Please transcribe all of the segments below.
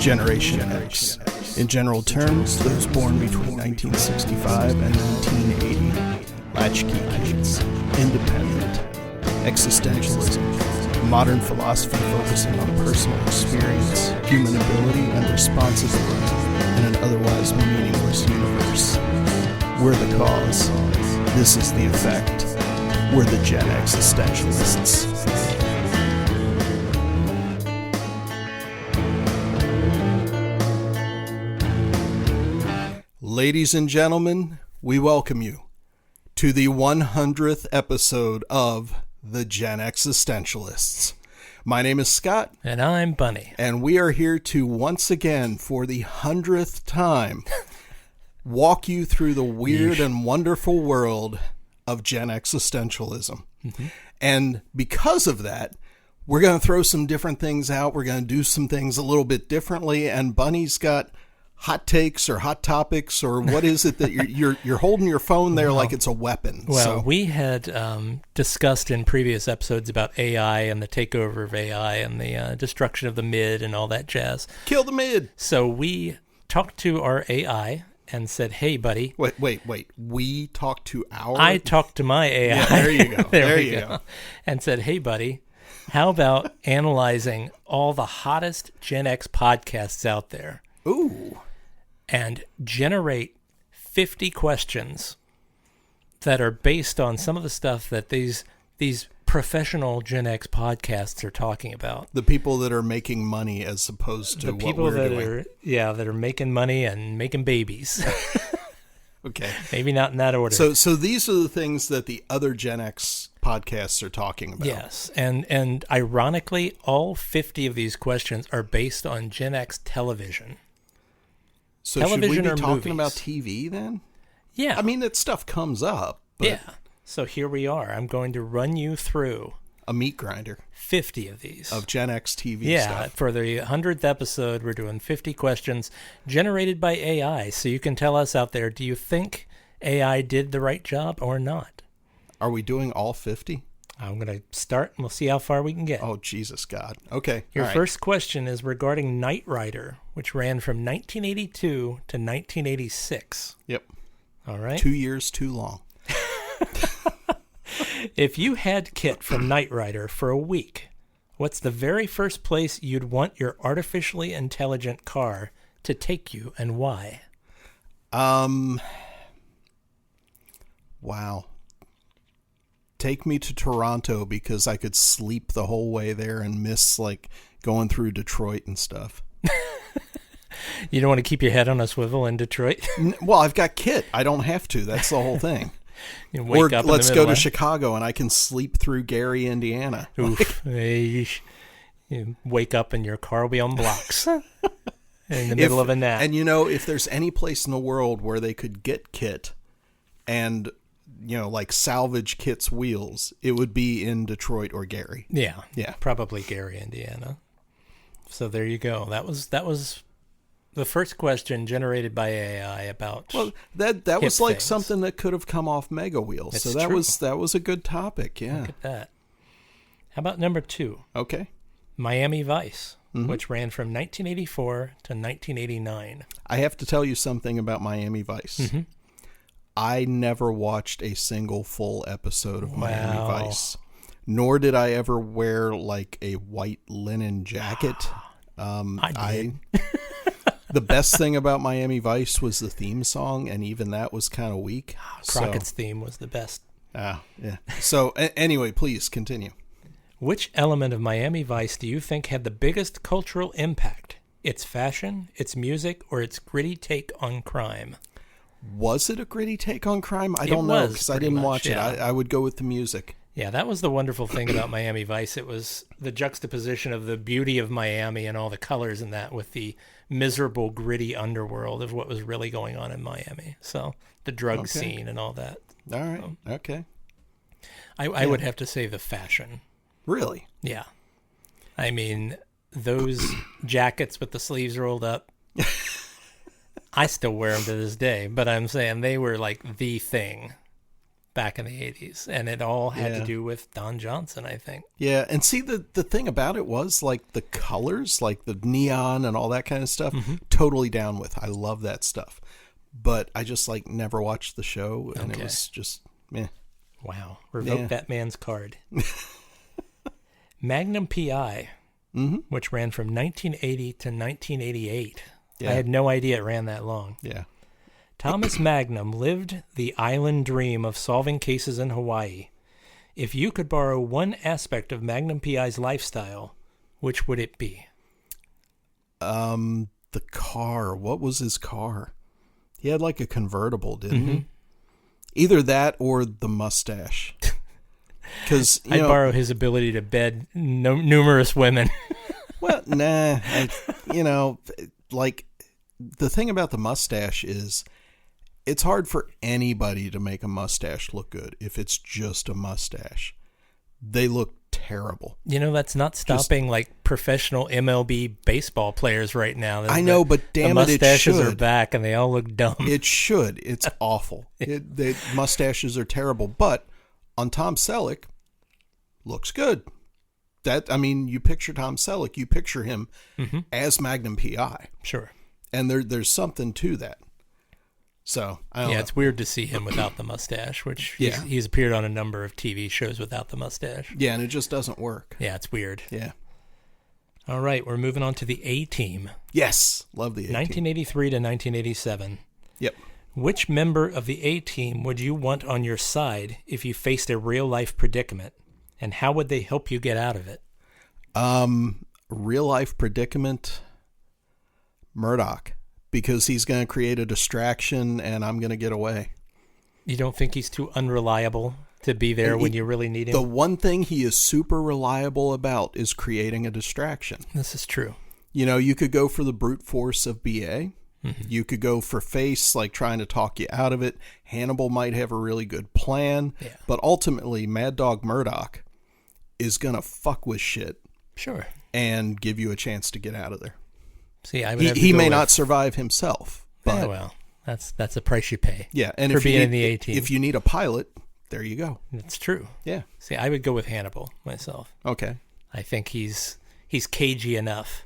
Generation X. In general terms, those born between 1965 and 1980. Latchkey kids. Independent. Existentialism. Modern philosophy focusing on personal experience, human ability, and responsibility in an otherwise meaningless universe. We're the cause. This is the effect. We're the Gen Existentialists. Ladies and gentlemen, we welcome you to the 100th episode of the Gen Existentialists. My name is Scott. And I'm Bunny. And we are here to once again, for the 100th time, walk you through the weird and wonderful world of Gen Existentialism. Mm-hmm. And because of that, we're going to throw some different things out. We're going to do some things a little bit differently. And Bunny's got hot takes or hot topics, or what is it that you're holding your phone there like it's a weapon? Well, we had discussed in previous episodes about AI and the takeover of AI and the destruction of the mid and all that jazz. Kill the mid. So we talked to our AI and said, "Hey, buddy." Wait. We talked to our... I talked to my AI. Yeah, there you go. there you go. And said, "Hey, buddy, how about analyzing all the hottest Gen X podcasts out there? Ooh. And generate 50 questions that are based on some of the stuff that these professional Gen X podcasts are talking about." The people that are making money as opposed to the people what we're that doing. that are making money and making babies. Okay. Maybe not in that order. So these are the things that the other Gen X podcasts are talking about. Yes. And ironically, all 50 of these questions are based on Gen X television. So television should we or be talking movies. about TV then? Yeah. I mean, that stuff comes up. But yeah. So here we are. I'm going to run you through a meat grinder. 50 of these. Of Gen X TV yeah, stuff. For the 100th episode, we're doing 50 questions generated by AI. So you can tell us out there, do you think AI did the right job or not? Are we doing all 50? I'm going to start, and we'll see how far we can get. Oh, Jesus God. Okay. Your first question is regarding Knight Rider, which ran from 1982 to 1986. Yep. All right. 2 years too long. If you had Kit from Knight Rider for a week, what's the very first place you'd want your artificially intelligent car to take you, and why? Wow. Take me to Toronto, because I could sleep the whole way there and miss like going through Detroit and stuff. You don't want to keep your head on a swivel in Detroit? Well, I've got Kit. I don't have to. That's the whole thing. You wake or up let's in the go middle to Chicago and I can sleep through Gary, Indiana. Oof. You wake up and your car will be on blocks in the middle of a nap. And you know, if there's any place in the world where they could get Kit and, you know, like salvage Kit's wheels, it would be in Detroit or Gary. Yeah. Yeah. Probably Gary, Indiana. So there you go. That was the first question generated by AI about. Well, that was like things. something that could have come off Mega Wheels. It's so that true. was a good topic. Yeah. Look at that. How about number 2? Okay. Miami Vice, which ran from 1984 to 1989. I have to tell you something about Miami Vice. Mm-hmm. I never watched a single full episode of Miami Wow. Vice, nor did I ever wear like a white linen jacket. I did. The best thing about Miami Vice was the theme song, and even that was kind of weak. Crockett's theme was the best. Yeah. So anyway, please continue. Which element of Miami Vice do you think had the biggest cultural impact? Its fashion, its music, or its gritty take on crime? Was it a gritty take on crime? I don't know, because I didn't watch it. I would go with the music. Yeah, that was the wonderful thing about Miami Vice. It was the juxtaposition of the beauty of Miami and all the colors in that with the miserable, gritty underworld of what was really going on in Miami. So the drug scene and all that. All right. Okay. I would have to say the fashion. Really? Yeah. I mean, those jackets with the sleeves rolled up, I still wear them to this day, but I'm saying they were like the thing back in the 80s, and it all had to do with Don Johnson, I think. Yeah, and see, the thing about it was, like, the colors, like the neon and all that kind of stuff, totally down with. I love that stuff. But I just, like, never watched the show, and it was just, meh. Wow. Revoke that man's card. Magnum P.I., which ran from 1980 to 1988. Yeah. I had no idea it ran that long. Yeah. Thomas Magnum lived the island dream of solving cases in Hawaii. If you could borrow one aspect of Magnum P.I.'s lifestyle, which would it be? The car. What was his car? He had like a convertible, didn't he? Either that or the mustache. Because I'd borrow his ability to bed numerous women. Well, nah. Like, the thing about the mustache is, it's hard for anybody to make a mustache look good if it's just a mustache. They look terrible. That's not stopping like professional MLB baseball players right now. I know, but damn it, it should. The mustaches are back and they all look dumb. It should. It's awful. The mustaches are terrible. But on Tom Selleck, looks good. You picture Tom Selleck, you picture him as Magnum P.I. Sure. And there's something to that. So, I don't know. It's weird to see him without the mustache, which he's appeared on a number of TV shows without the mustache. Yeah, and it just doesn't work. Yeah, it's weird. Yeah. All right, we're moving on to the A-Team. Yes, love the A-Team. 1983 to 1987. Yep. Which member of the A-Team would you want on your side if you faced a real-life predicament, and how would they help you get out of it? Real-life predicament, Murdoch. Because he's going to create a distraction and I'm going to get away. You don't think he's too unreliable to be there when you really need him? The one thing he is super reliable about is creating a distraction. This is true. You could go for the brute force of BA. You could go for face, like trying to talk you out of it. Hannibal might have a really good plan. Yeah. But ultimately, Mad Dog Murdoch is going to fuck with shit. Sure. And give you a chance to get out of there. See, he may not survive himself, but yeah, well, that's a price you pay. Yeah, and for if being you need, in the A-Team. If you need a pilot, there you go. That's true. Yeah. See, I would go with Hannibal myself. Okay. I think he's cagey enough.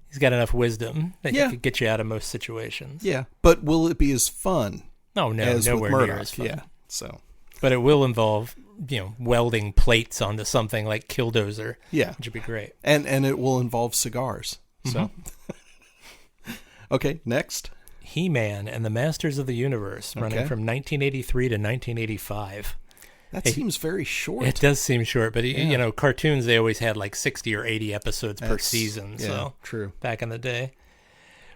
He's got enough wisdom that he could get you out of most situations. Yeah, but will it be as fun? Oh no, as nowhere with near as fun. Yeah. So. But it will involve welding plates onto something like Killdozer. Yeah. Which would be great. And it will involve cigars. So. Okay, next. He-Man and the Masters of the Universe, running from 1983 to 1985. That seems very short. It does seem short, but cartoons, they always had like 60 or 80 episodes per season. So true. Back in the day.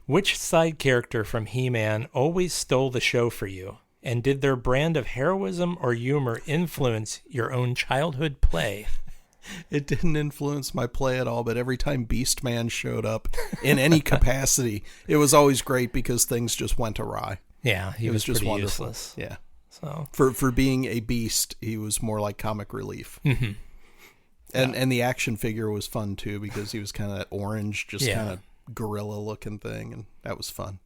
Which side character from He-Man always stole the show for you? And did their brand of heroism or humor influence your own childhood play? It didn't influence my play at all, but every time Beastman showed up in any capacity, it was always great because things just went awry. Yeah, he was just pretty wonderful. Useless. Yeah. So for being a beast, he was more like comic relief. Mm-hmm. And the action figure was fun too because he was kind of that orange, just kind of gorilla looking thing, and that was fun.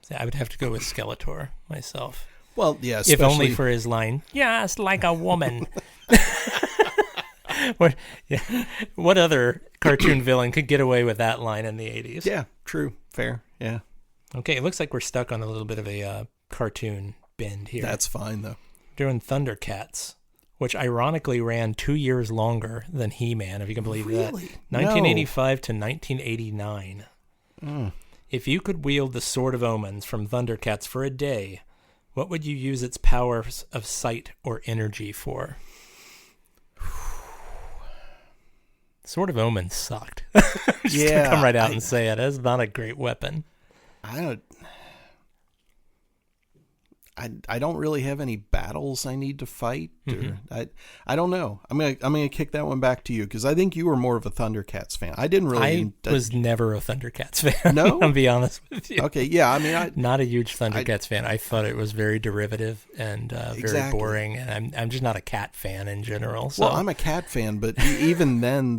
So I would have to go with Skeletor myself. Well, yeah, if only for his line, "Just like a woman." What other cartoon villain could get away with that line in the 80s? Yeah, true. Fair. Yeah. Okay, it looks like we're stuck on a little bit of a cartoon bend here. That's fine, though. Doing Thundercats, which ironically ran 2 years longer than He-Man, if you can believe that. 1985 to 1989. If you could wield the Sword of Omens from Thundercats for a day, what would you use its powers of sight or energy for? Sword of Omens sucked. Just to come right out and say it. It's not a great weapon. I don't really have any battles I need to fight. Or I don't know. I'm gonna kick that one back to you because I think you were more of a Thundercats fan. I didn't really. I was never a Thundercats fan. No, I'll be honest with you. Okay, yeah. Not a huge Thundercats fan. I thought it was very derivative and very boring, and I'm just not a cat fan in general. So. Well, I'm a cat fan, but even then,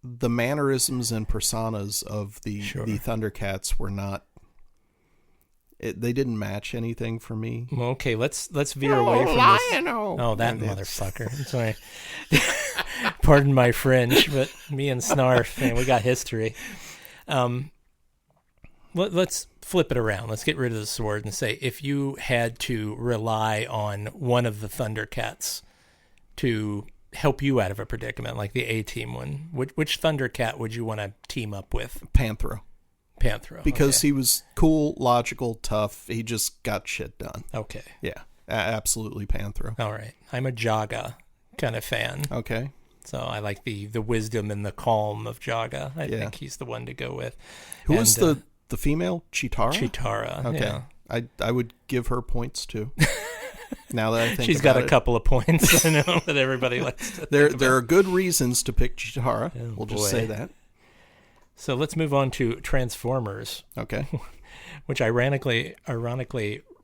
the mannerisms and personas of the Thundercats were not. They didn't match anything for me. Okay, let's veer away from this. Oh, that motherfucker. Sorry. Pardon my French, but me and Snarf, man, we got history. Let's flip it around. Let's get rid of the sword and say, if you had to rely on one of the Thundercats to help you out of a predicament, like the A-Team one, which Thundercat would you want to team up with? Panthro. Because okay. he was cool, logical, tough. He just got shit done. Okay. Yeah, absolutely Panthro. All right. I'm a Jaga kind of fan. Okay. So I like the wisdom and the calm of Jaga. I think he's the one to go with. Who was the female? Chitara? Chitara, okay. Yeah. I would give her points too. Now that I think she's about got a couple of points, I know, that everybody likes to there are good reasons to pick Chitara. We'll just say that. So let's move on to Transformers. Okay. Which ironically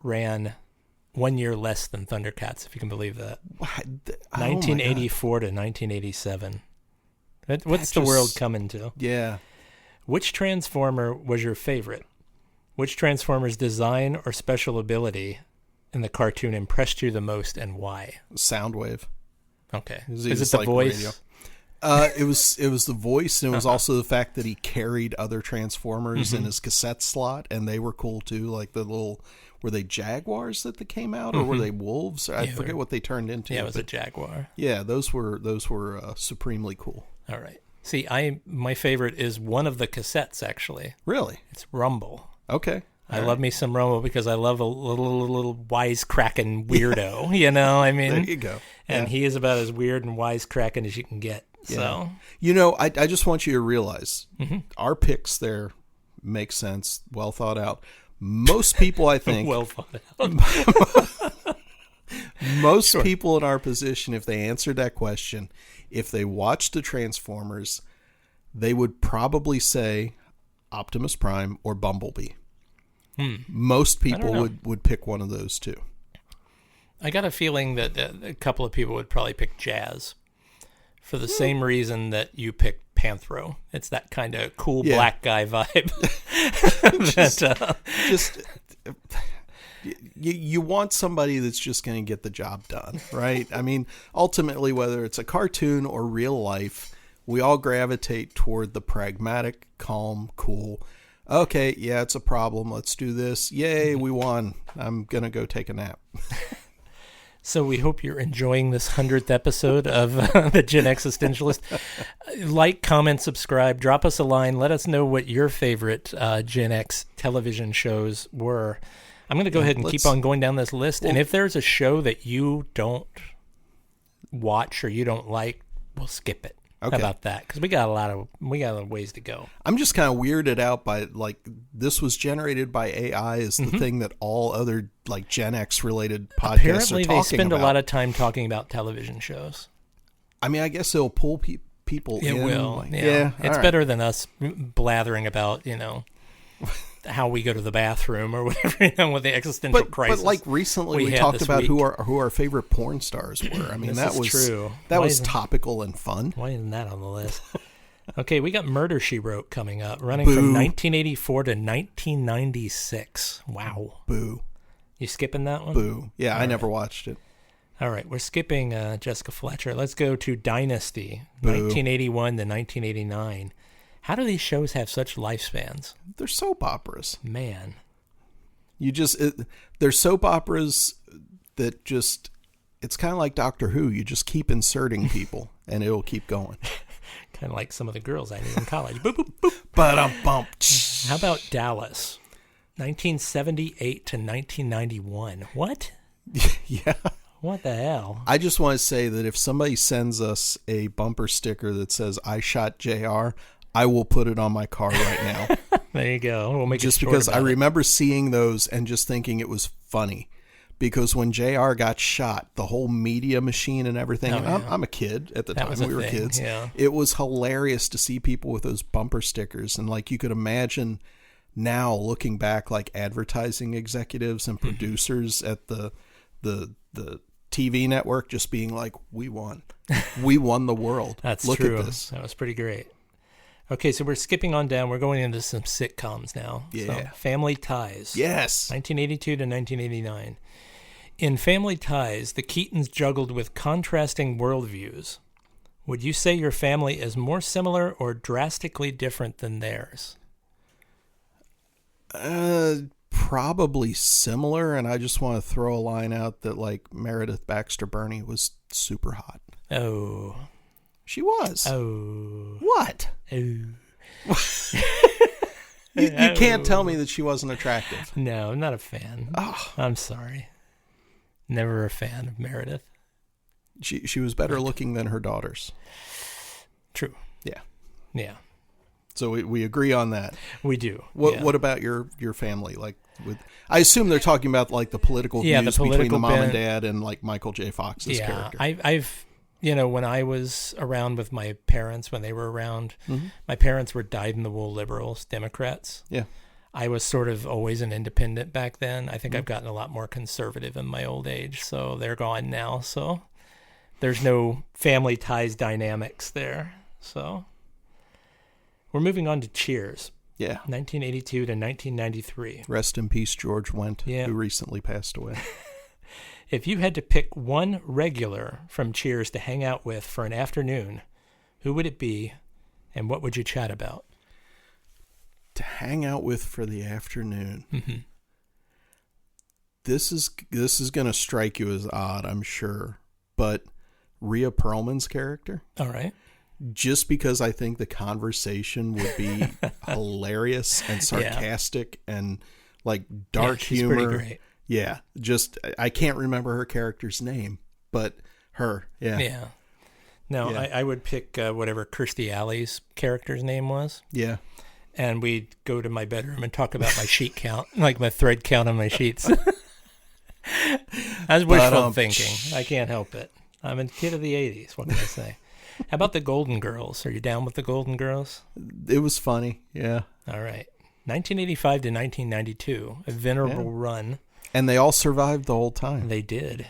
ran 1 year less than Thundercats, if you can believe that. 1984 to 1987. What's the world coming to? Yeah. Which Transformer was your favorite? Which Transformer's design or special ability in the cartoon impressed you the most, and why? Soundwave. Okay. Is it the voice? Radio. It was the voice, and it was also the fact that he carried other Transformers in his cassette slot, and they were cool too. Like the little, were they Jaguars that came out, or were they wolves? I forget what they turned into. Yeah, it was a Jaguar. Yeah, those were supremely cool. All right. See, my favorite is one of the cassettes, actually. Really? It's Rumble. Okay. I love me some Rumble because I love a little wisecracking weirdo. You know, I mean, there you go. And he is about as weird and wisecracking as you can get. So, I just want you to realize our picks there make sense, well thought out. Most people, I think, well thought out. Most people in our position, if they answered that question, if they watched the Transformers, they would probably say Optimus Prime or Bumblebee. Most people would pick one of those two. I got a feeling that a couple of people would probably pick Jazz for the same reason that you picked Panthro. It's that kind of cool black guy vibe. You want somebody that's just going to get the job done, right? I mean, ultimately, whether it's a cartoon or real life, we all gravitate toward the pragmatic, calm, cool. Okay, yeah, it's a problem. Let's do this. Yay, we won. I'm going to go take a nap. So we hope you're enjoying this 100th episode of the Gen Existentialist. Like, comment, subscribe, drop us a line. Let us know what your favorite Gen X television shows were. I'm going to go ahead and keep on going down this list. And if there's a show that you don't watch or you don't like, we'll skip it. Okay. How about that? Because we got a lot of ways to go. I'm just kind of weirded out by, like, this was generated by AI is the thing that all other, like, Gen X related podcasts Apparently are talking about. they spend a lot of time talking about television shows. I mean, I guess it'll pull people in. It will. Like, It's better than us blathering about, how we go to the bathroom or whatever, with the existential crisis. But like recently we talked about who our favorite porn stars were. I mean, that was true. That was topical and fun. Why isn't that on the list? Okay, we got Murder, She Wrote coming up, running from 1984 to 1996. Wow. Boo. You skipping that one? Boo. Yeah, I never watched it. All right, we're skipping Jessica Fletcher. Let's go to Dynasty, 1981 to 1989. How do these shows have such lifespans? They're soap operas. Man. They're soap operas that just, it's kind of like Doctor Who. You just keep inserting people and it'll keep going. Kind of like some of the girls I knew in college. Boop, boop, boop. Ba-dum-bump. How about Dallas? 1978 to 1991. What? Yeah. What the hell? I just want to say that if somebody sends us a bumper sticker that says, I shot JR, I will put it on my car right now. There you go. We'll make just it because I remember seeing those and just thinking it was funny. Because when JR got shot, the whole media machine and everything, I'm a kid at the time, we were kids. Yeah. It was hilarious to see people with those bumper stickers. And like you could imagine now looking back, like advertising executives and producers at the TV network just being like, we won. We won the world. That's Look true. at this. That was pretty great. Okay, so we're skipping on down. We're going into some sitcoms now. Yeah. So, Family Ties. Yes. 1982 to 1989. In Family Ties, the Keatons juggled with contrasting worldviews. Would you say your family is more similar or drastically different than theirs? Probably similar, and I just want to throw a line out that, like, Meredith Baxter Birney was super hot. Oh. She was. Oh. What? Oh. You can't tell me that she wasn't attractive. No, I'm not a fan. Oh. I'm sorry. Never a fan of Meredith. She was better looking than her daughters. True. Yeah. Yeah. So we agree on that. We do. What about your family? Like, I assume they're talking about, like, the political views between the mom and dad and, like, Michael J. Fox's character. I've when I was around with my parents, when they were around, my parents were dyed-in-the-wool liberals, Democrats. Yeah. I was sort of always an independent back then. I think I've gotten a lot more conservative in my old age, so they're gone now. So there's no Family Ties dynamics there. So we're moving on to Cheers. Yeah. 1982 to 1993. Rest in peace, George Wendt, Yeah. who recently passed away. If you had to pick one regular from Cheers to hang out with for an afternoon, who would it be, and what would you chat about? To hang out with for the afternoon. Mm-hmm. This is going to strike you as odd, I'm sure, but Rhea Perlman's character. All right. Just because I think the conversation would be hilarious and sarcastic and, like, dark she's humor. Pretty great. Yeah, just I can't remember her character's name, but her. Yeah. Yeah. No, Yeah. I would pick whatever Kirstie Alley's character's name was. Yeah. And we'd go to my bedroom and talk about my sheet count, like my thread count on my sheets. That's wishful thinking. I can't help it. I'm a kid of the 80s. What can I say? How about the Golden Girls? Are you down with the Golden Girls? It was funny. Yeah. All right. 1985 to 1992, a venerable run. And they all survived the whole time. They did.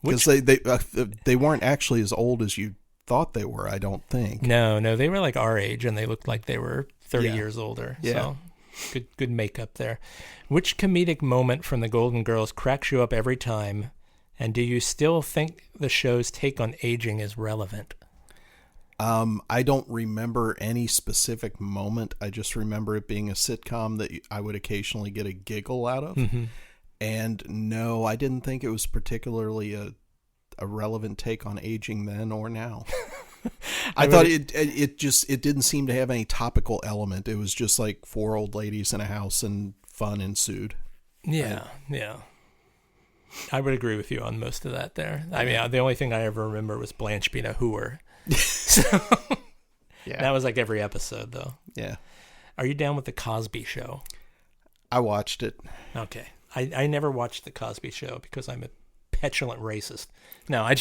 Because they weren't actually as old as you thought they were, I don't think. No, they were like our age, and they looked like they were 30 years older. Yeah. So good makeup there. Which comedic moment from the Golden Girls cracks you up every time, and do you still think the show's take on aging is relevant? I don't remember any specific moment. I just remember it being a sitcom that I would occasionally get a giggle out of. Mm-hmm. And no, I didn't think it was particularly a relevant take on aging then or now. I thought it didn't seem to have any topical element. It was just like four old ladies in a house and fun ensued. Yeah. I would agree with you on most of that there. I mean, the only thing I ever remember was Blanche being a hooer. So that was like every episode, though. Yeah. Are you down with the Cosby Show? I watched it. Okay. I never watched the Cosby Show because I'm a petulant racist. No, I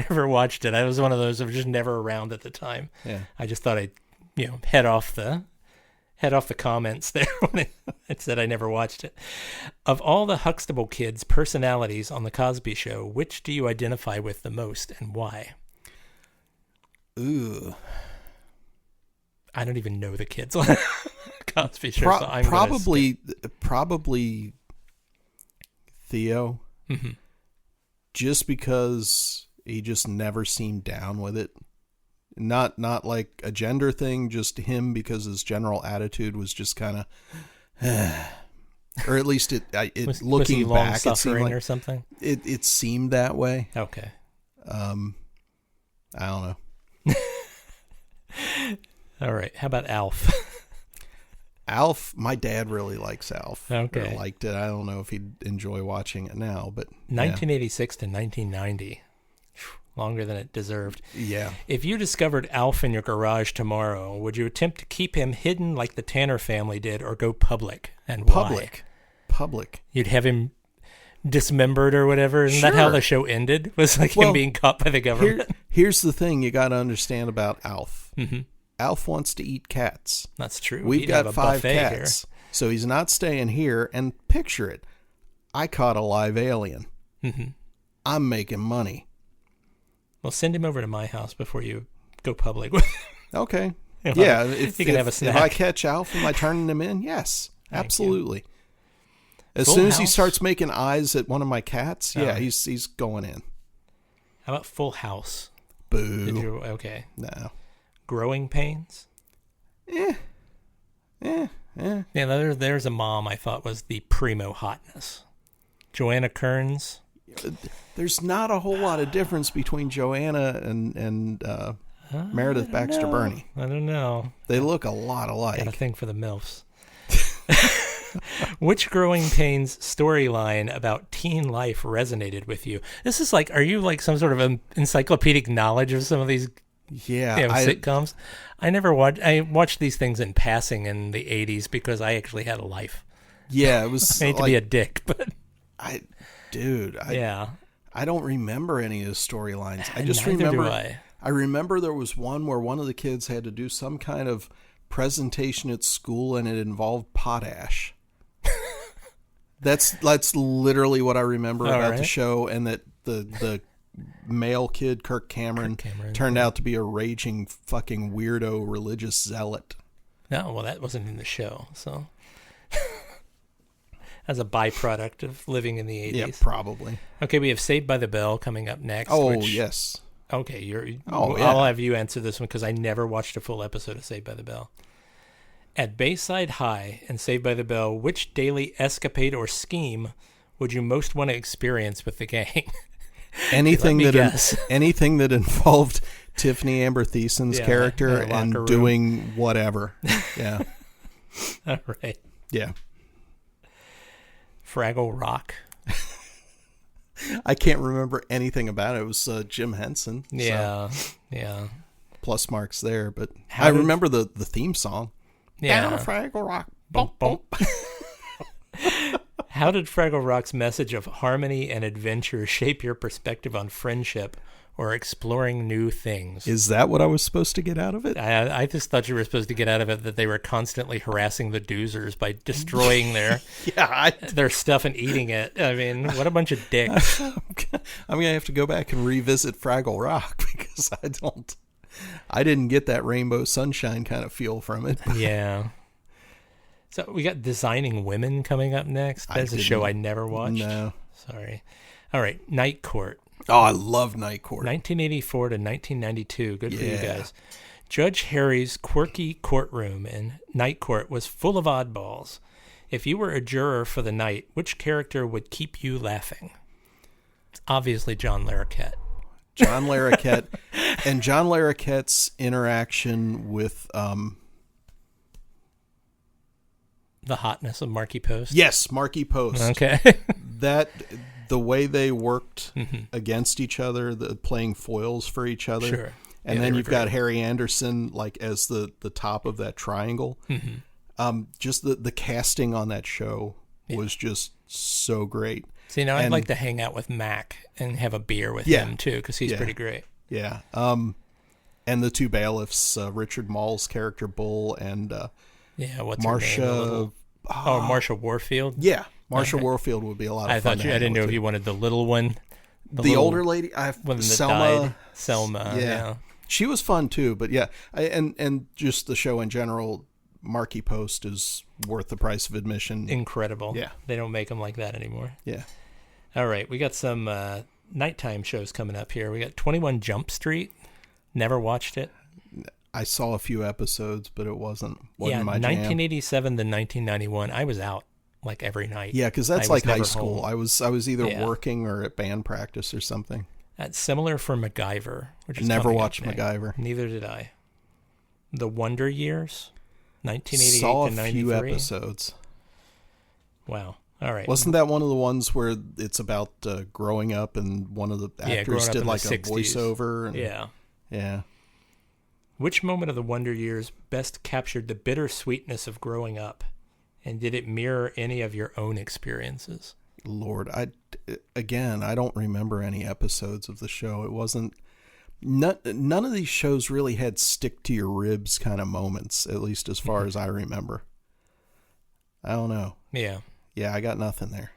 never watched it. I was one of those that was just never around at the time. Yeah. I just thought I'd head off the comments there when it said I never watched it. Of all the Huxtable kids' personalities on the Cosby Show, which do you identify with the most and why? Ooh. I don't even know the kids on Cosby Show. So I'm probably Theo. Mm-hmm. Just because he just never seemed down with it. Not like a gender thing, just him because his general attitude was just kind of, or at least was looking he back, it seemed like, or something. It seemed that way. Okay. I don't know. All right. How about Alf? Alf, my dad really likes Alf. Okay. Or liked it. I don't know if he'd enjoy watching it now, but 1986 to 1990. Longer than it deserved. Yeah. If you discovered Alf in your garage tomorrow, would you attempt to keep him hidden like the Tanner family did or go public? And why? Public. You'd have him dismembered or whatever? Isn't that how the show ended? Was like him being caught by the government? Here's the thing you got to understand about Alf. Mm-hmm. Alf wants to eat cats. That's true. We've got 5 cats. Here. So he's not staying here. And picture it. I caught a live alien. Mm-hmm. I'm making money. Well, send him over to my house before you go public with him. Okay. Yeah, you can have a snack. If I catch Alf, am I turning him in? Yes, absolutely. As Full soon as he House? starts making eyes at one of my cats, he's going in. How about Full House? Boo. Okay. No. Growing Pains? Yeah, there's a mom I thought was the primo hotness. Joanna Kearns. There's not a whole lot of difference between Joanna and Meredith Baxter Burney. I don't know. They look a lot alike. Got a thing for the MILFs. Which Growing Pains storyline about teen life resonated with you? This is like, are you like some sort of encyclopedic knowledge of some of these sitcoms? I watched these things in passing in the 80s because I actually had a life. Yeah, it was I hate to be a dick, but I don't remember any of the storylines. I just Neither remember do I. I remember there was one where one of the kids had to do some kind of presentation at school and it involved potash. That's literally what I remember about the show, and that the male kid, Kirk Cameron turned out to be a raging fucking weirdo religious zealot. No, well, that wasn't in the show, so as a byproduct of living in the 80s. Yeah, probably. Okay, we have Saved by the Bell coming up next. Yes. Okay, I'll have you answer this one because I never watched a full episode of Saved by the Bell. At Bayside High and Saved by the Bell, which daily escapade or scheme would you most want to experience with the gang? Anything that involved Tiffany Amber Thiessen's character and doing whatever. Yeah. All right. Yeah. Fraggle Rock. I can't remember anything about it. It was Jim Henson. Yeah. So Yeah. plus marks there, but I remember the theme song. Yeah. Down Fraggle Rock. Bump, bump. How did Fraggle Rock's message of harmony and adventure shape your perspective on friendship or exploring new things? Is that what I was supposed to get out of it? I just thought you were supposed to get out of it that they were constantly harassing the doozers by destroying their their stuff and eating it. I mean, what a bunch of dicks. I'm going to have to go back and revisit Fraggle Rock because I didn't get that Rainbow Sunshine kind of feel from it. Yeah. So we got Designing Women coming up next. That's a show I never watched. No. Sorry. All right. Night Court. Oh, I love Night Court. 1984 to 1992. Good for you guys. Judge Harry's quirky courtroom in Night Court was full of oddballs. If you were a juror for the night, which character would keep you laughing? It's obviously John Larroquette. John Larroquette. And John Larroquette's interaction with... the hotness of Marky Post? Yes, Marky Post. Okay. The way they worked against each other, playing foils for each other. Sure. And then you've got Harry Anderson like as the top of that triangle. Mm-hmm. Just the casting on that show was just so great. See, now I'd like to hang out with Mac and have a beer with him too, because he's pretty great. Yeah. And the two bailiffs, Richard Mall's character Bull and what's Marcia? Her name? Marcia Warfield. Yeah, Marcia Warfield would be a lot of fun. I didn't know if you wanted the little one, the older lady. Selma. Selma. Yeah, she was fun too. But and just the show in general, Marky Post is worth the price of admission. Incredible. Yeah, they don't make them like that anymore. Yeah. All right, we got some nighttime shows coming up here. We got 21 Jump Street. Never watched it. I saw a few episodes, but it wasn't my jam. 1987 to 1991. I was out like every night. Yeah, because that's like high school. Home. I was either working or at band practice or something. That's similar for MacGyver, which is never watched MacGyver. Neither did I. The Wonder Years, 1988 saw to 93. a few episodes. Wow. All right. Wasn't that one of the ones where it's about growing up and one of the actors did like a 60s voiceover? And, yeah. Which moment of the Wonder Years best captured the bittersweetness of growing up? And did it mirror any of your own experiences? Lord, I don't remember any episodes of the show. It wasn't... None of these shows really had stick to your ribs kind of moments, at least as far as I remember. I don't know. Yeah. Yeah, I got nothing there.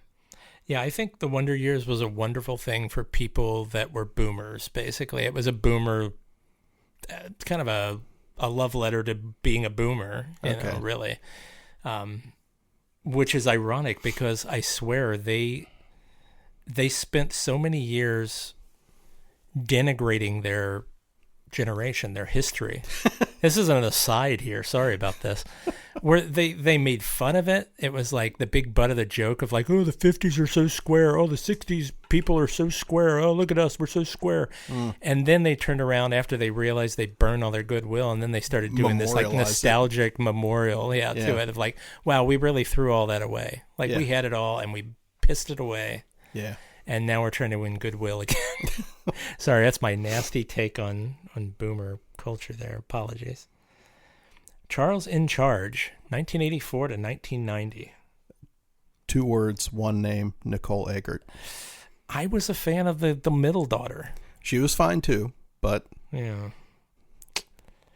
Yeah, I think the Wonder Years was a wonderful thing for people that were boomers, basically. It was a boomer... kind of a a love letter to being a boomer, you know, really. Which is ironic because I swear they spent so many years denigrating their generation, their history. This is an aside here. Sorry about this. Where they made fun of it. It was like the big butt of the joke of like, oh, the 50s are so square. Oh, the 60s people are so square. Oh, look at us. We're so square. And then they turned around after they realized they burned all their goodwill. And then they started doing this like nostalgic memorial to it of like, wow, we really threw all that away. Like we had it all and we pissed it away. Yeah. And now we're trying to win goodwill again. Sorry, that's my nasty take on boomer culture there. Apologies. Charles in Charge, 1984 to 1990. 2 words, 1 name, Nicole Eggert. I was a fan of the middle daughter. She was fine too, but yeah,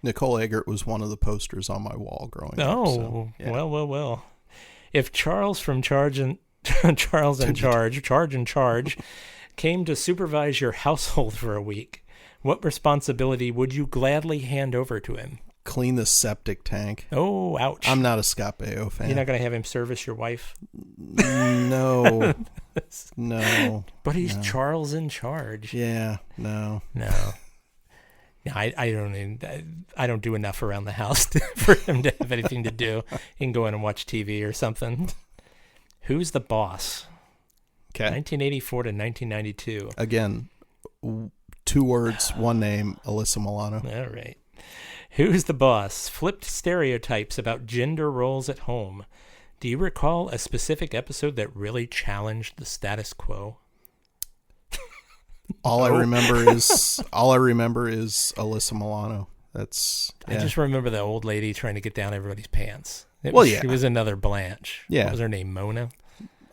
Nicole Eggert was one of the posters on my wall growing up. Oh, So, yeah. well. If Charles from Charge in Charge came to supervise your household for a week, what responsibility would you gladly hand over to him? Clean the septic tank. Oh, ouch. I'm not a Scott Baio fan. You're not going to have him service your wife? No. No. But he's Charles in Charge. Yeah, no. I don't do enough around the house for him to have anything to do. He can go in and watch TV or something. Who's the Boss? Okay. 1984 to 1992. Again, 2 words, 1 name, Alyssa Milano. All right. Who's the Boss? Flipped stereotypes about gender roles at home. Do you recall a specific episode that really challenged the status quo? All I remember is Alyssa Milano. That's I just remember the old lady trying to get down everybody's pants. She was another Blanche. Yeah. What was her name? Mona?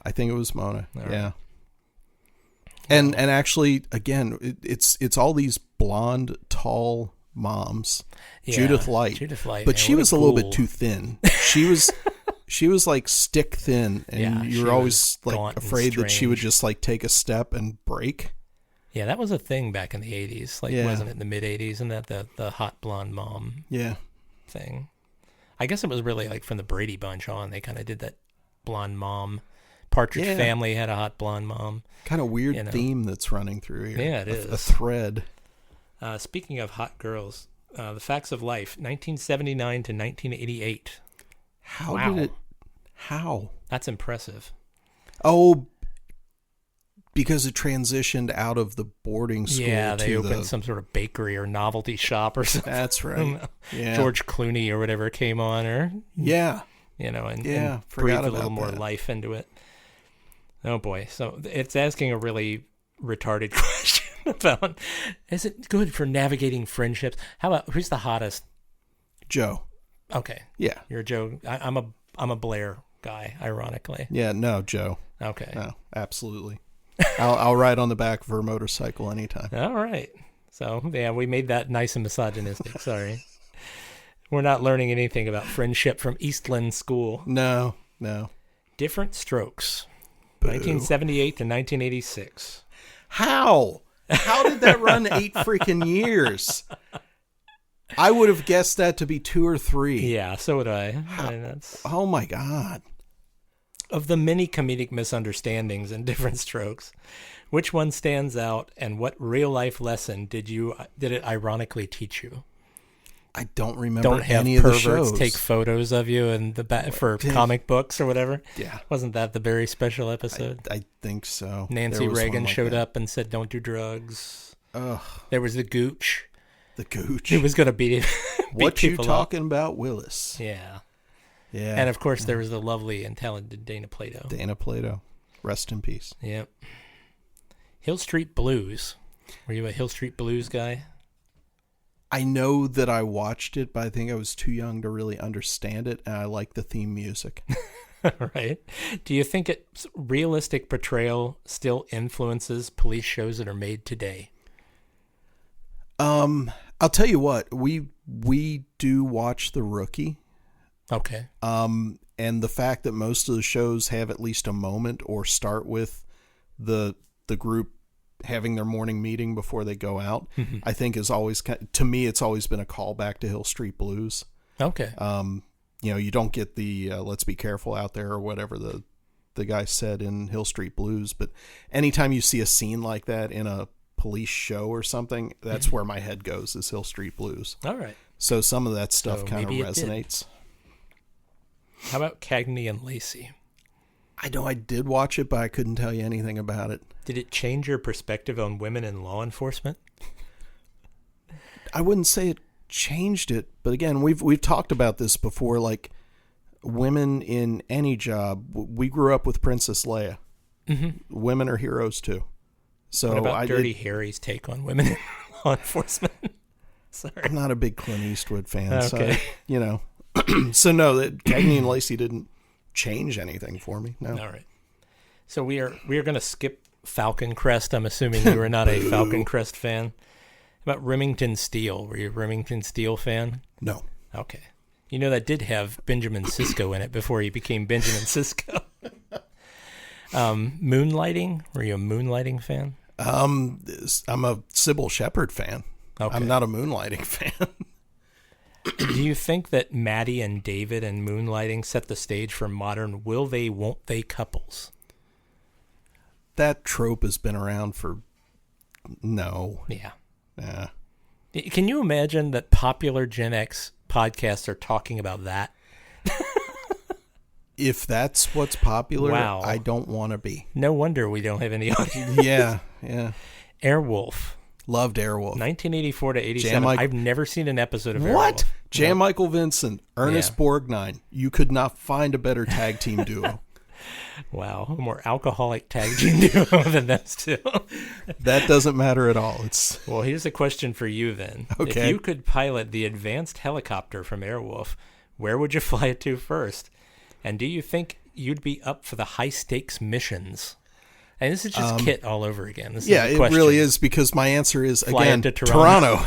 I think it was Mona. All right. Yeah. And actually, again, it's all these blonde, tall moms. Yeah, Judith Light. But she was a little bit too thin. She was like stick thin, and you were always like afraid that she would just like take a step and break. Yeah, that was a thing back in the 80s. Like, wasn't it in the mid 80s? And that the hot blonde mom thing. I guess it was really like from the Brady Bunch on. They kind of did that blonde mom. Partridge Family had a hot blonde mom. Kind of weird theme that's running through here. Yeah, it is. A thread. Speaking of hot girls, The Facts of Life, 1979 to 1988. How? That's impressive. Oh, because it transitioned out of the boarding school. Yeah, they opened some sort of bakery or novelty shop or something. That's right. Yeah. George Clooney or whatever came on, or and breathed a little more life into it. Oh boy! So it's asking a really retarded question about: is it good for navigating friendships? How about who's the hottest? Joe. Okay. Yeah, you're a Joe. I'm a Blair guy, ironically. Yeah, no, Joe. Okay. No, absolutely. I'll ride on the back of her motorcycle anytime. All right. So, yeah, we made that nice and misogynistic. Sorry. We're not learning anything about friendship from Eastland School. No. Different Strokes. Boo. 1978 to 1986. How did that run 8 freaking years? I would have guessed that to be 2 or 3. Yeah, so would I. Oh, my God. Of the many comedic misunderstandings in Different Strokes, which one stands out, and what real-life lesson did it ironically teach you? I don't remember any of the shows. Don't have perverts take photos of you and for comic books or whatever? Yeah. Wasn't that the very special episode? I think so. Nancy Reagan showed up and said, don't do drugs. Ugh. There was the Gooch. The Gooch. He was going to beat what you talking up. About, Willis? Yeah. Yeah. And, of course, there was the lovely and talented Dana Plato. Dana Plato. Rest in peace. Yep. Hill Street Blues. Were you a Hill Street Blues guy? I know that I watched it, but I think I was too young to really understand it, and I like the theme music. Right. Do you think its realistic portrayal still influences police shows that are made today? I'll tell you what. We do watch The Rookie. Okay. And the fact that most of the shows have at least a moment or start with the group having their morning meeting before they go out, I think is always, to me, it's always been a callback to Hill Street Blues. Okay. You don't get the let's be careful out there or whatever the guy said in Hill Street Blues, but anytime you see a scene like that in a police show or something, that's where my head goes, is Hill Street Blues. All right. So some of that stuff kind of maybe resonates. How about Cagney and Lacey? I know I did watch it, but I couldn't tell you anything about it. Did it change your perspective on women in law enforcement? I wouldn't say it changed it, but again, we've talked about this before. Like, women in any job, we grew up with Princess Leia. Women are heroes too. So what about Dirty Harry's take on women in law enforcement? Sorry, I'm not a big Clint Eastwood fan. Okay. So so no, that Cagney and Lacey didn't change anything for me. No. All right. So we are going to skip Falcon Crest. I'm assuming you were not a Falcon Crest fan. How about Remington Steele? Were you a Remington Steele fan? No. Okay. You know, that did have Benjamin Sisko in it before he became Benjamin Sisko. Moonlighting? Were you a Moonlighting fan? I'm a Sybil Shepherd fan. Okay. I'm not a Moonlighting fan. Do you think that Maddie and David and Moonlighting set the stage for modern will they, won't they couples? That trope has been around for... No. Yeah. Yeah. Can you imagine that popular Gen X podcasts are talking about that? If that's what's popular, wow. I don't want to be. No wonder we don't have any audience. Yeah. Airwolf. Loved Airwolf. 1984 to 87. I've never seen an episode of Airwolf. What? Jan Michael Vincent, Ernest Borgnine. You could not find a better tag team duo. Wow. A more alcoholic tag team duo than those two. That doesn't matter at all. Well, here's a question for you then. Okay. If you could pilot the advanced helicopter from Airwolf, where would you fly it to first? And do you think you'd be up for the high-stakes missions? And this is just Kit all over again. This yeah, is it really is, because my answer is, again, Toronto.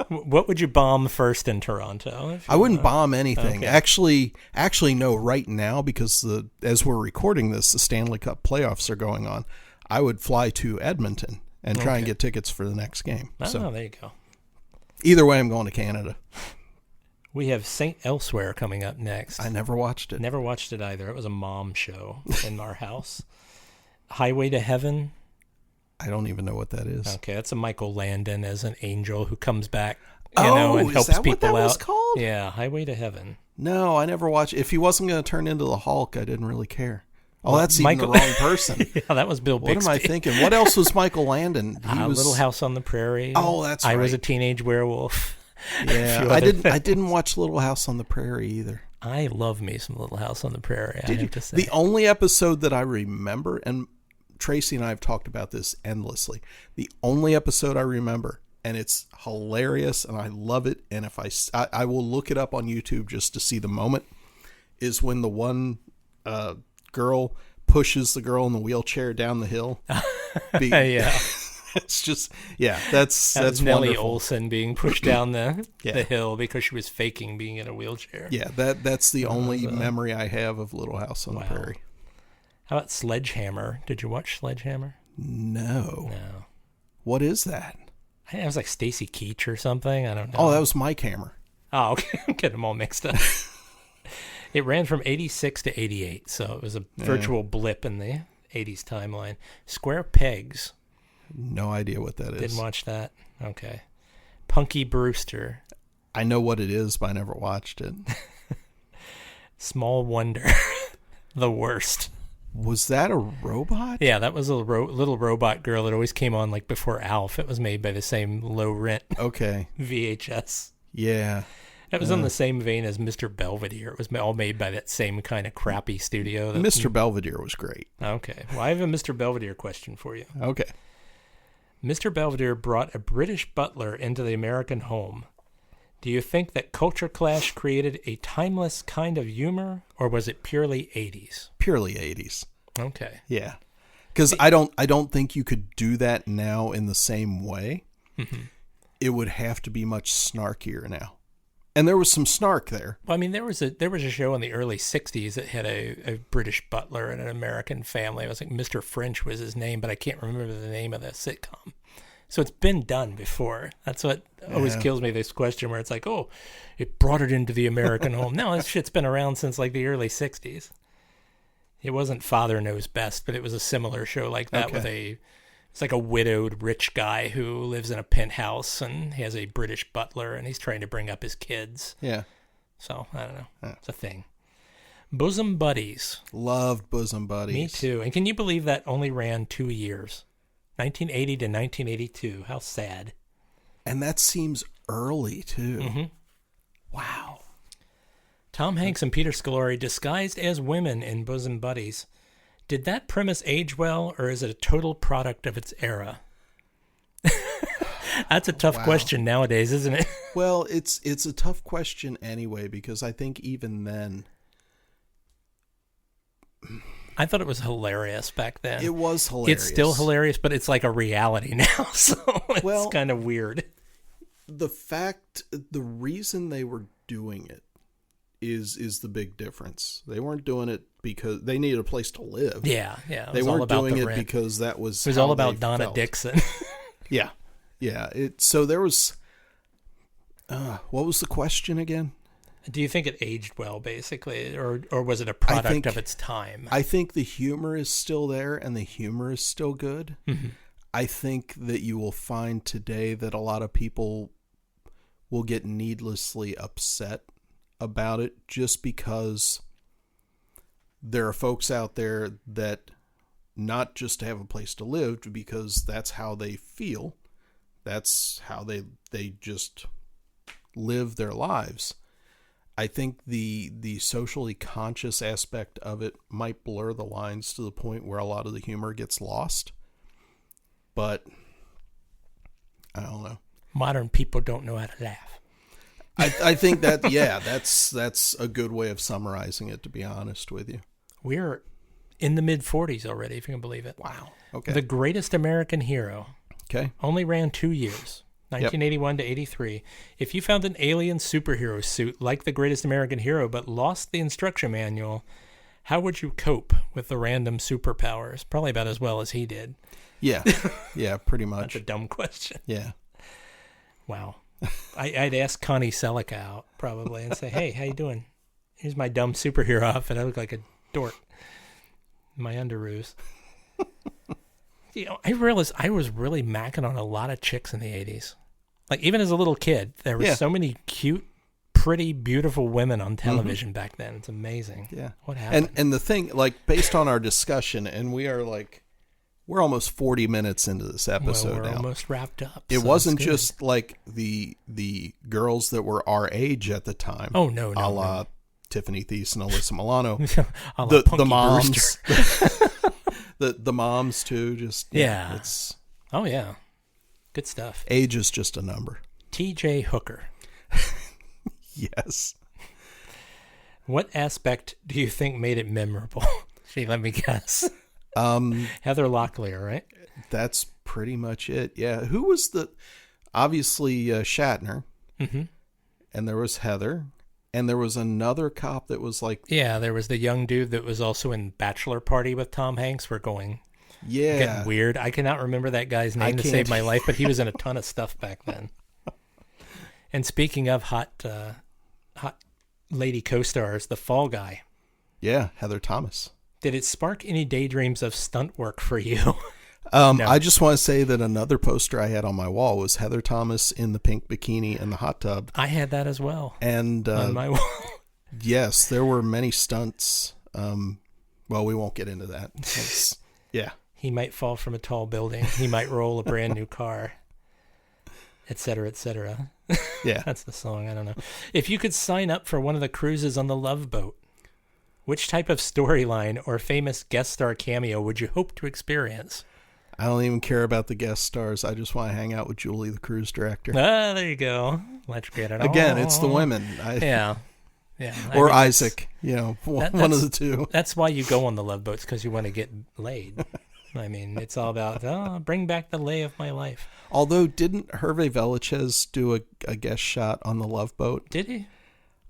What would you bomb first in Toronto? I wouldn't bomb anything. Okay. Actually, no, right now, because as we're recording this, the Stanley Cup playoffs are going on. I would fly to Edmonton and try and get tickets for the next game. Oh, so there you go. Either way, I'm going to Canada. We have St. Elsewhere coming up next. I never watched it. Never watched it either. It was a mom show in our house. Highway to Heaven. I don't even know what that is. Okay, that's a Michael Landon as an angel who comes back, and helps is that people what that out. Was called? Yeah, Highway to Heaven. No, I never watched. If he wasn't going to turn into the Hulk, I didn't really care. Oh, Well, that's Michael... even the wrong person. Yeah, that was Bill Bixby. What am I thinking? What else was Michael Landon? He was Little House on the Prairie. Oh, that's right. I Was a Teenage Werewolf. Yeah, I didn't watch Little House on the Prairie either. I love me some Little House on the Prairie. I have to say. The only episode that I remember, and Tracy and I have talked about this endlessly, the only episode I remember, and it's hilarious and I love it, and if I will look it up on YouTube just to see the moment, is when the one girl pushes the girl in the wheelchair down the hill. Yeah. It's just, that's Nellie wonderful. Olsen being pushed down the hill because she was faking being in a wheelchair. Yeah, that's the only memory I have of Little House on the Prairie. How about Sledgehammer? Did you watch Sledgehammer? No. What is that? I think it was like Stacy Keach or something. I don't know. Oh, that was Mike Hammer. Oh, okay. I'm getting them all mixed up. It ran from 86 to 88, so it was a virtual blip in the 80s timeline. Square Pegs. No idea what that is. Didn't watch that. Okay. Punky Brewster. I know what it is, but I never watched it. Small Wonder. The worst. Was that a robot? Yeah, that was a little robot girl that always came on like before Alf. It was made by the same low rent VHS. Yeah. That was in the same vein as Mr. Belvedere. It was all made by that same kind of crappy studio. Mr. Belvedere was great. Okay. Well, I have a Mr. Belvedere question for you. Okay. Mr. Belvedere brought a British butler into the American home. Do you think that culture clash created a timeless kind of humor, or was it purely 80s? Purely 80s. Okay. Yeah. Because I don't think you could do that now in the same way. Mm-hmm. It would have to be much snarkier now. And there was some snark there. Well, I mean, there was a show in the early '60s that had a British butler and an American family. It was like Mr. French was his name, but I can't remember the name of the sitcom. So it's been done before. That's what always kills me, this question where it's like, oh, it brought it into the American home. No, this shit's been around since like the early '60s. It wasn't Father Knows Best, but it was a similar show like that with it's like a widowed rich guy who lives in a penthouse and he has a British butler and he's trying to bring up his kids. Yeah. So, I don't know. It's a thing. Bosom Buddies. Loved Bosom Buddies. Me too. And can you believe that only ran 2 years? 1980 to 1982. How sad. And that seems early, too. Mm-hmm. Wow. Tom Hanks and Peter Scolari disguised as women in Bosom Buddies. Did that premise age well, or is it a total product of its era? That's a tough question nowadays, isn't it? Well, it's a tough question anyway, because I think even then... I thought it was hilarious back then. It was hilarious. It's still hilarious, but it's like a reality now, so it's kind of weird. The reason they were doing it is the big difference. They weren't doing it because they needed a place to live. Yeah. They weren't doing it because that was. It was all about Donna Dixon. Yeah. So there was. What was the question again? Do you think it aged well, basically, or was it a product of its time? I think the humor is still there, and the humor is still good. Mm-hmm. I think that you will find today that a lot of people will get needlessly upset about it just because there are folks out there that not just have a place to live because that's how they feel. That's how they just live their lives. I think the socially conscious aspect of it might blur the lines to the point where a lot of the humor gets lost. But I don't know. Modern people don't know how to laugh. I think that, that's a good way of summarizing it, to be honest with you. We're in the mid-40s already, if you can believe it. Wow. Okay. The Greatest American Hero. Okay. Only ran 2 years, 1981 to 83. If you found an alien superhero suit like The Greatest American Hero but lost the instruction manual, how would you cope with the random superpowers? Probably about as well as he did. Yeah. Yeah, pretty much. That's a dumb question. Yeah. Wow. I'd ask Connie Selica out probably and say, hey, how you doing? Here's my dumb superhero outfit. I look like a dork. My underoos. I realized I was really macking on a lot of chicks in the 80s. Like, even as a little kid, there were so many cute, pretty, beautiful women on television back then. It's amazing. Yeah. What happened? And the thing, like, based on our discussion, and we're almost 40 minutes into this episode we're now. Almost wrapped up. It wasn't just like the girls that were our age at the time. Oh, no. A la Tiffany Thies and Alyssa Milano. the moms. the moms, too. Just it's. Oh, yeah. Good stuff. Age is just a number. T.J. Hooker. Yes. What aspect do you think made it memorable? Gee, let me guess. Heather Locklear, right? That's pretty much it. Yeah. Who was obviously Shatner. Mm-hmm. And there was Heather. And there was another cop that was like... Yeah, there was the young dude that was also in Bachelor Party with Tom Hanks. We're getting weird. I cannot remember that guy's name to save my life, but he was in a ton of stuff back then. And speaking of hot lady co-stars, the Fall Guy. Yeah, Heather Thomas. Did it spark any daydreams of stunt work for you? No. I just want to say that another poster I had on my wall was Heather Thomas in the pink bikini in the hot tub. I had that as well. And on my wall. Yes, there were many stunts. Well, we won't get into that. Yeah. He might fall from a tall building. He might roll a brand new car, et cetera, et cetera. Yeah. That's the song. I don't know. If you could sign up for one of the cruises on the Love Boat, which type of storyline or famous guest star cameo would you hope to experience? I don't even care about the guest stars. I just want to hang out with Julie, the cruise director. Ah, there you go. Let's get it Again, on. it's the women. Yeah. Or Isaac, one of the two. That's why you go on the Love Boats, because you want to get laid. I mean, it's all about, bring back the lay of my life. Although, didn't Hervé Villechaize do a guest shot on the Love Boat? Did he?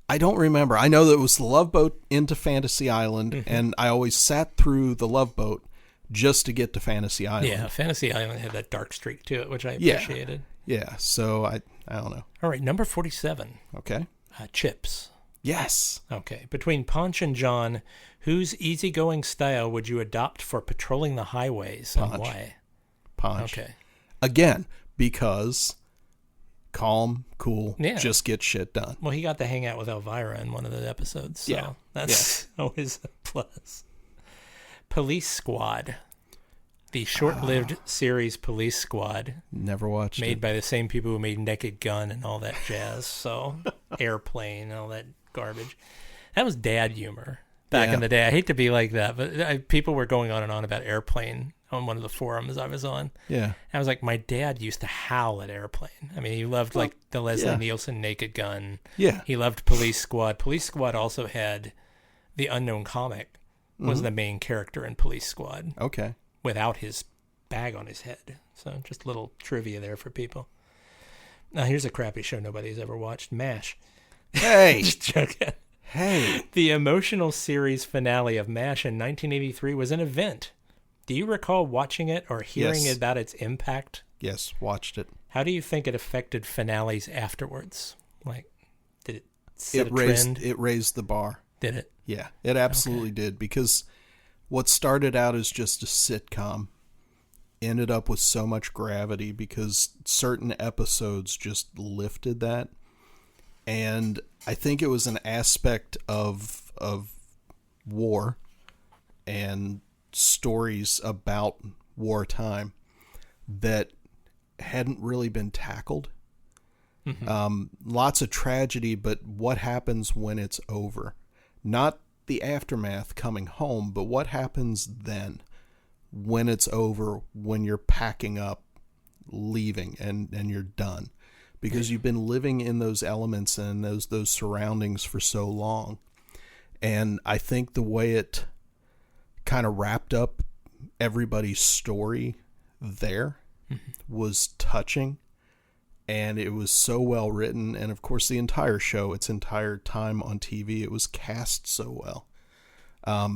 I don't remember. I know that it was the Love Boat into Fantasy Island, and I always sat through the Love Boat just to get to Fantasy Island. Yeah, Fantasy Island had that dark streak to it, which I appreciated. Yeah, so I don't know. All right, number 47. Okay. Chips. Yes. Okay. Between Ponch and John, whose easygoing style would you adopt for patrolling the highways and why? Ponch. Okay. Again, because calm, cool, just get shit done. Well, he got to hang out with Elvira in one of the episodes, so that's always a plus. Police Squad. The short-lived series Police Squad. Never watched made by the same people who made Naked Gun and all that jazz, so Airplane and all that garbage. That was dad humor back in the day. I hate to be like that, but people were going on and on about Airplane on one of the forums I was on. Yeah. I was like, my dad used to howl at Airplane. I mean, he loved like the Leslie Nielsen Naked Gun. Yeah. He loved Police Squad. Police Squad also had the Unknown Comic was the main character in Police Squad. Okay. Without his bag on his head. So just a little trivia there for people. Now here's a crappy show nobody's ever watched, MASH. Hey. Just joking. Hey. The emotional series finale of MASH in 1983 was an event. Do you recall watching it or hearing about its impact? Yes, watched it. How do you think it affected finales afterwards? Like, did it set a trend? It raised the bar. Did it? Yeah, it absolutely did, because what started out as just a sitcom ended up with so much gravity because certain episodes just lifted that. And I think it was an aspect of war and stories about wartime that hadn't really been tackled. Lots of tragedy, but what happens when it's over? Not the aftermath coming home, but what happens then when it's over, when you're packing up, leaving, and you're done, because you've been living in those elements and those surroundings for so long. And I think the way it kind of wrapped up everybody's story there was touching, and it was so well written. And of course, the entire show, its entire time on TV, it was cast so well.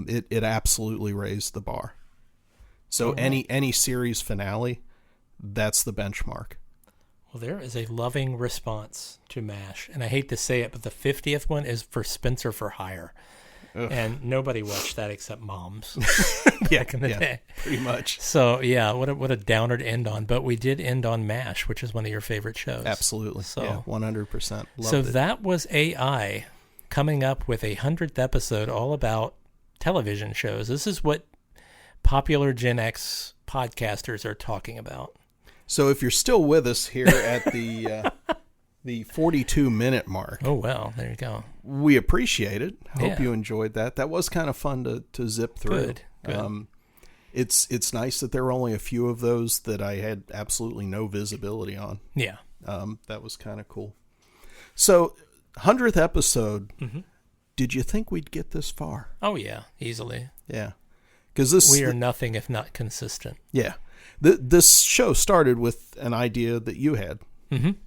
It absolutely raised the bar. So any series finale, that's the benchmark. Well, there is a loving response to MASH, and I hate to say it, but the 50th one is for Spencer for Hire. Ugh. And nobody watched that except moms back in the day. Pretty much. So, yeah, what a downer to end on. But we did end on MASH, which is one of your favorite shows. Absolutely. So, 100%. So that was AI coming up with a 100th episode all about television shows. This is what popular Gen X podcasters are talking about. So if you're still with us here at the 42-minute mark. Oh, well, there you go. We appreciate it. Hope you enjoyed that. That was kind of fun to zip through. Good. It's nice that there were only a few of those that I had absolutely no visibility on. Yeah. That was kind of cool. So, 100th episode, did you think we'd get this far? Oh, yeah, easily. Yeah. Because we are nothing if not consistent. Yeah. This show started with an idea that you had.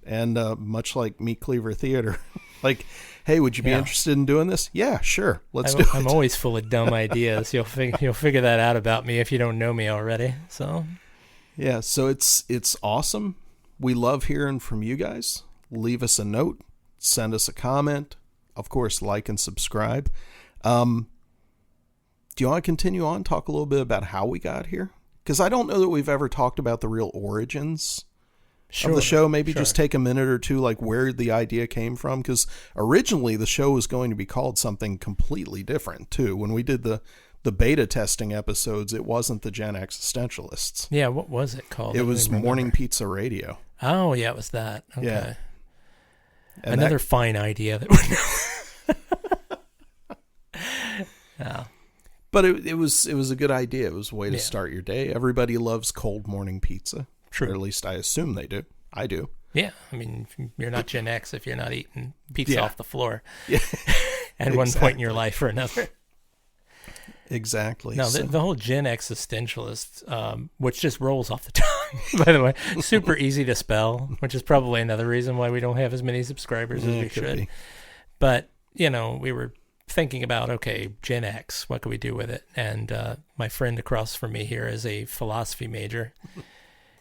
And much like Meat Cleaver Theater, like, hey, would you be interested in doing this? Yeah, sure. Let's do it. I'm always full of dumb ideas. You'll figure that out about me if you don't know me already. So, yeah, so it's awesome. We love hearing from you guys. Leave us a note. Send us a comment. Of course, like and subscribe. Do you want to continue on, talk a little bit about how we got here? Because I don't know that we've ever talked about the real origins of the show. Maybe just take a minute or two, like where the idea came from. Because originally the show was going to be called something completely different, too. When we did the beta testing episodes, it wasn't the Gen Existentialists. Yeah, what was it called? It was Morning Pizza Radio. Oh, yeah, it was that. Okay. Yeah. Another fine idea that yeah. But it was a good idea. It was a way to start your day. Everybody loves cold morning pizza. True. Or at least I assume they do. I do. Yeah. I mean, you're not Gen X if you're not eating pizza off the floor at one point in your life or another. Exactly. No, the whole Gen Existentialist, which just rolls off the tongue, by the way, super easy to spell, which is probably another reason why we don't have as many subscribers as we should. Be. But, we were thinking about, okay, Gen X, what could we do with it? And my friend across from me here is a philosophy major.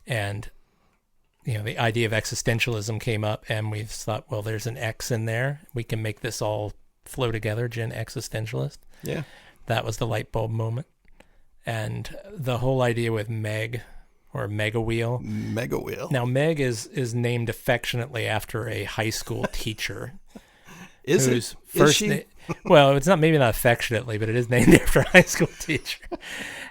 And, the idea of existentialism came up, and we thought, well, there's an X in there. We can make this all flow together, Gen Existentialist. Yeah. That was the light bulb moment. And the whole idea with Meg, or Mega Wheel. Mega Wheel. Now, Meg is named affectionately after a high school teacher. Is it? First is she? Well, it's not affectionately, but it is named after a high school teacher.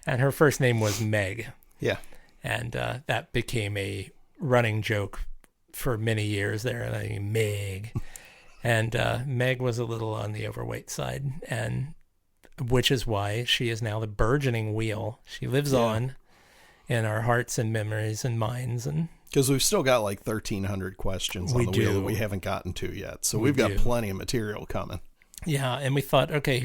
And her first name was Meg. Yeah. And that became a running joke for many years there. Meg. And Meg was a little on the overweight side, and which is why she is now the burgeoning wheel. She lives on in our hearts and memories and minds. And because we've still got like 1,300 questions on the wheel that we haven't gotten to yet. So we've got plenty of material coming. Yeah. And we thought, okay,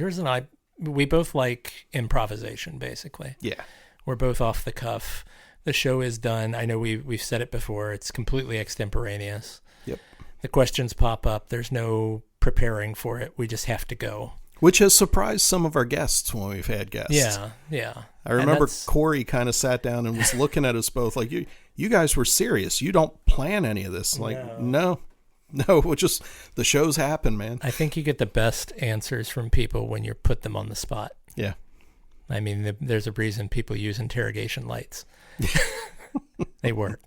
we both like improvisation, basically. Yeah. We're both off the cuff. The show is done. I know we've said it before. It's completely extemporaneous. Yep. The questions pop up. There's no preparing for it. We just have to go. Which has surprised some of our guests when we've had guests. Yeah. I remember Corey kind of sat down and was looking at us both like, you guys were serious. You don't plan any of this. Like, no, just the shows happen, man. I think you get the best answers from people when you put them on the spot. Yeah. I mean, there's a reason people use interrogation lights. They work.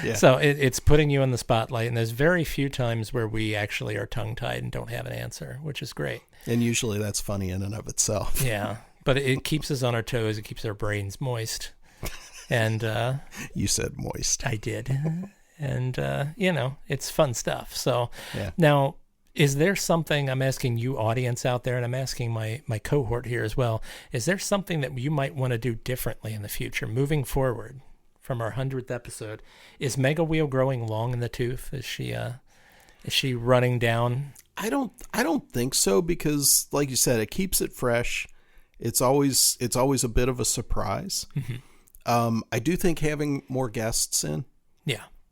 Yeah. So it's putting you in the spotlight, and there's very few times where we actually are tongue-tied and don't have an answer, which is great. And usually that's funny in and of itself. Yeah, but it keeps us on our toes. It keeps our brains moist. And you said moist. I did. And, it's fun stuff. So now, is there something, I'm asking you audience out there, and I'm asking my cohort here as well, is there something that you might want to do differently in the future, moving forward from our 100th episode? Is Mega Wheel growing long in the tooth? Is she running down? I don't think so, because like you said, it keeps it fresh. It's always a bit of a surprise. Mm-hmm. I do think having more guests in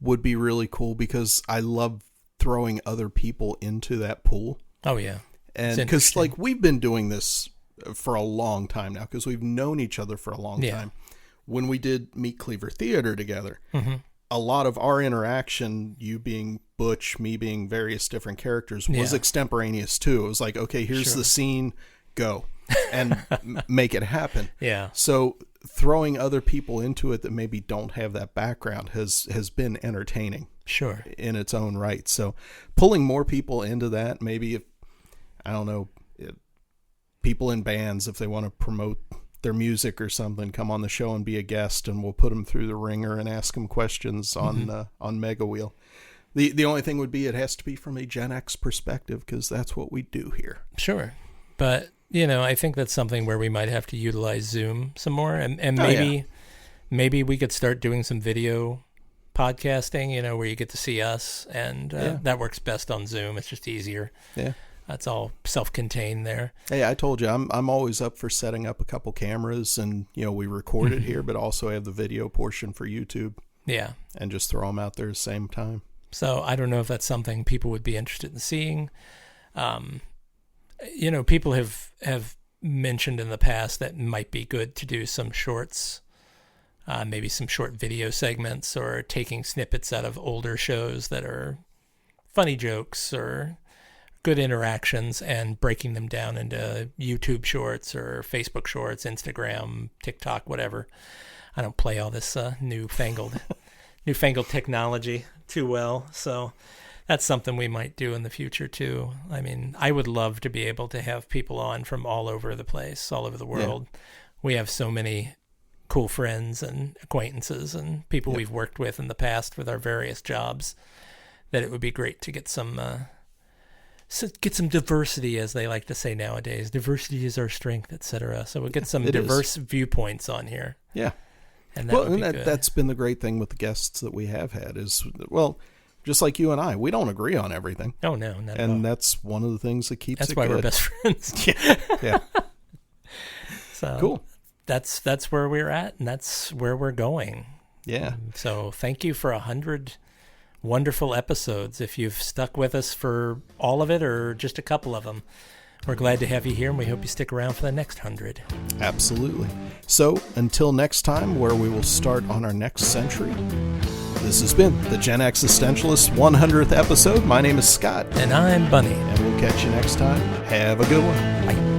would be really cool, because I love throwing other people into that pool. Oh yeah. And because like we've been doing this for a long time now, because we've known each other for a long time. When we did Meat Cleaver Theater together, a lot of our interaction, you being Butch, me being various different characters, was extemporaneous too. It was like, okay, here's the scene, go, and make it happen. Yeah. So throwing other people into it that maybe don't have that background has been entertaining. Sure. In its own right. So pulling more people into that, maybe if people in bands, if they want to promote their music or something, come on the show and be a guest, and we'll put them through the ringer and ask them questions on Mega Wheel. The only thing would be it has to be from a Gen X perspective, because that's what we do here. Sure. But, I think that's something where we might have to utilize Zoom some more, and maybe we could start doing some video podcasting, where you get to see us, and that works best on Zoom. It's just easier. Yeah. That's all self-contained there. Hey, I told you, I'm always up for setting up a couple cameras, and, we record it here, but also have the video portion for YouTube. Yeah. And just throw them out there at the same time. So I don't know if that's something people would be interested in seeing. People have mentioned in the past that it might be good to do some shorts, maybe some short video segments, or taking snippets out of older shows that are funny jokes or good interactions and breaking them down into YouTube shorts or Facebook shorts, Instagram, TikTok, whatever. I don't play all this newfangled technology too well, so that's something we might do in the future too. I mean, I would love to be able to have people on from all over the place, all over the world. Yeah. We have so many cool friends and acquaintances and people we've worked with in the past with our various jobs that it would be great to get some diversity, as they like to say nowadays. Diversity is our strength, etc. So we'll get some diverse viewpoints on here. Yeah. And that's been the great thing with the guests that we have had is, just like you and I, we don't agree on everything. Oh, no, not at all. And that's one of the things that keeps it good. That's why we're best friends. Yeah. So Cool. That's where we're at, and that's where we're going. Yeah. So thank you for 100 wonderful episodes. If you've stuck with us for all of it or just a couple of them, we're glad to have you here, and we hope you stick around for the next 100. Absolutely. So until next time, where we will start on our next century, this has been the Gen Existentialists 100th episode. My name is Scott. And I'm Bunny. And we'll catch you next time. Have a good one. Bye.